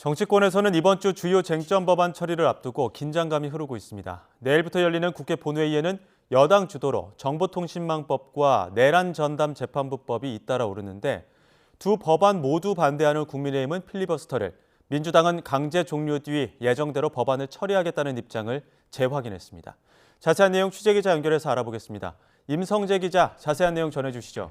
정치권에서는 이번 주 주요 쟁점 법안 처리를 앞두고 긴장감이 흐르고 있습니다. 내일부터 열리는 국회 본회의에는 여당 주도로 정보통신망법과 내란 전담 재판부법이 잇따라 오르는데 두 법안 모두 반대하는 국민의힘은 필리버스터를, 민주당은 강제 종료 뒤 예정대로 법안을 처리하겠다는 입장을 재확인했습니다. 자세한 내용 취재기자 연결해서 알아보겠습니다. 임성재 기자, 자세한 내용 전해주시죠.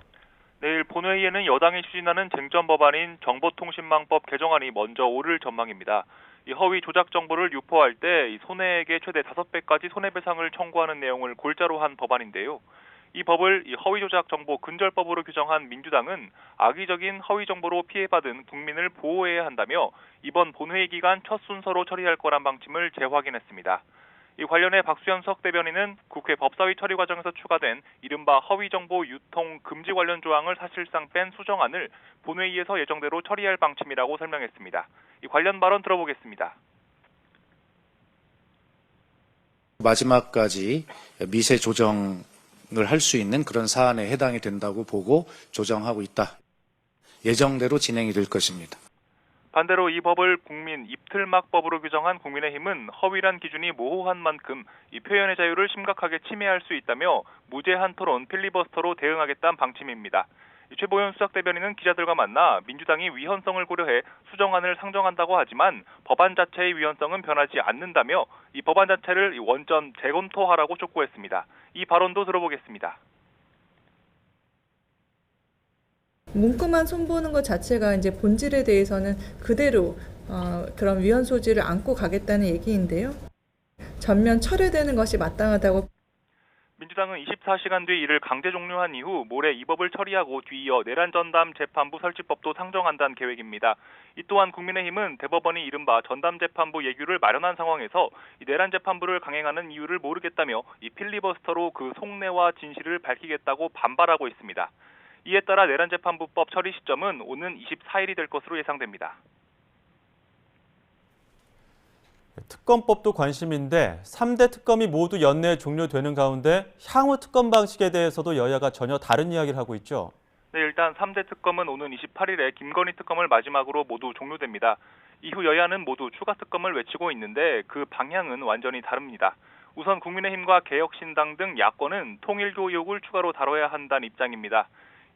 내일 본회의에는 여당이 추진하는 쟁점 법안인 정보통신망법 개정안이 먼저 오를 전망입니다. 이 허위 조작 정보를 유포할 때 손해액의 최대 5배까지 손해배상을 청구하는 내용을 골자로 한 법안인데요. 이 법을 허위 조작 정보 근절법으로 규정한 민주당은 악의적인 허위 정보로 피해받은 국민을 보호해야 한다며 이번 본회의 기간 첫 순서로 처리할 거란 방침을 재확인했습니다. 이 관련해 박수현석 대변인은 국회 법사위 처리 과정에서 추가된 이른바 허위정보 유통 금지 관련 조항을 사실상 뺀 수정안을 본회의에서 예정대로 처리할 방침이라고 설명했습니다. 이 관련 발언 들어보겠습니다. 마지막까지 미세 조정을 할 수 있는 그런 사안에 해당이 된다고 보고 조정하고 있다. 예정대로 진행이 될 것입니다. 반대로 이 법을 국민 입틀막법으로 규정한 국민의힘은 허위란 기준이 모호한 만큼 이 표현의 자유를 심각하게 침해할 수 있다며 무제한 토론 필리버스터로 대응하겠다는 방침입니다. 최보현 수석대변인은 기자들과 만나 민주당이 위헌성을 고려해 수정안을 상정한다고 하지만 법안 자체의 위헌성은 변하지 않는다며 이 법안 자체를 원전 재검토하라고 촉구했습니다. 이 발언도 들어보겠습니다. 문구만 손보는 것 자체가 이제 본질에 대해서는 그대로 그런 위헌 소지를 안고 가겠다는 얘기인데요. 전면 철회되는 것이 마땅하다고. 민주당은 24시간 뒤 이를 강제 종료한 이후 모레 이 법을 처리하고 뒤이어 내란 전담 재판부 설치법도 상정한다는 계획입니다. 이 또한 국민의힘은 대법원이 이른바 전담 재판부 예규를 마련한 상황에서 이 내란 재판부를 강행하는 이유를 모르겠다며 이 필리버스터로 그 속내와 진실을 밝히겠다고 반발하고 있습니다. 이에 따라 내란재판부법 처리 시점은 오는 24일이 될 것으로 예상됩니다. 특검법도 관심인데 3대 특검이 모두 연내에 종료되는 가운데 향후 특검 방식에 대해서도 여야가 전혀 다른 이야기를 하고 있죠. 네, 일단 3대 특검은 오는 28일에 김건희 특검을 마지막으로 모두 종료됩니다. 이후 여야는 모두 추가 특검을 외치고 있는데 그 방향은 완전히 다릅니다. 우선 국민의힘과 개혁신당 등 야권은 통일교 의혹을 추가로 다뤄야 한다는 입장입니다.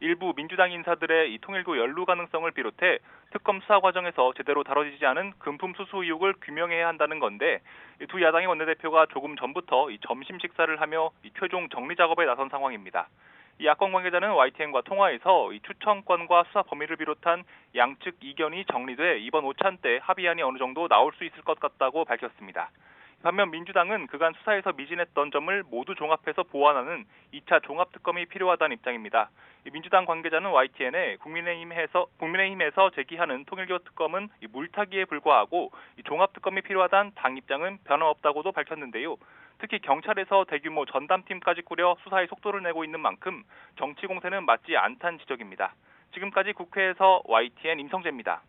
일부 민주당 인사들의 이 통일교 연루 가능성을 비롯해 특검 수사 과정에서 제대로 다뤄지지 않은 금품 수수 의혹을 규명해야 한다는 건데 두 야당의 원내대표가 조금 전부터 점심 식사를 하며 최종 정리 작업에 나선 상황입니다. 이 야권 관계자는 YTN과 통화에서 추천권과 수사 범위를 비롯한 양측 이견이 정리돼 이번 오찬 때 합의안이 어느 정도 나올 수 있을 것 같다고 밝혔습니다. 반면 민주당은 그간 수사에서 미진했던 점을 모두 종합해서 보완하는 2차 종합특검이 필요하다는 입장입니다. 민주당 관계자는 YTN에 국민의힘에서 제기하는 통일교 특검은 물타기에 불과하고 종합특검이 필요하다는 당 입장은 변함없다고도 밝혔는데요. 특히 경찰에서 대규모 전담팀까지 꾸려 수사에 속도를 내고 있는 만큼 정치 공세는 맞지 않다는 지적입니다. 지금까지 국회에서 YTN 임성재입니다.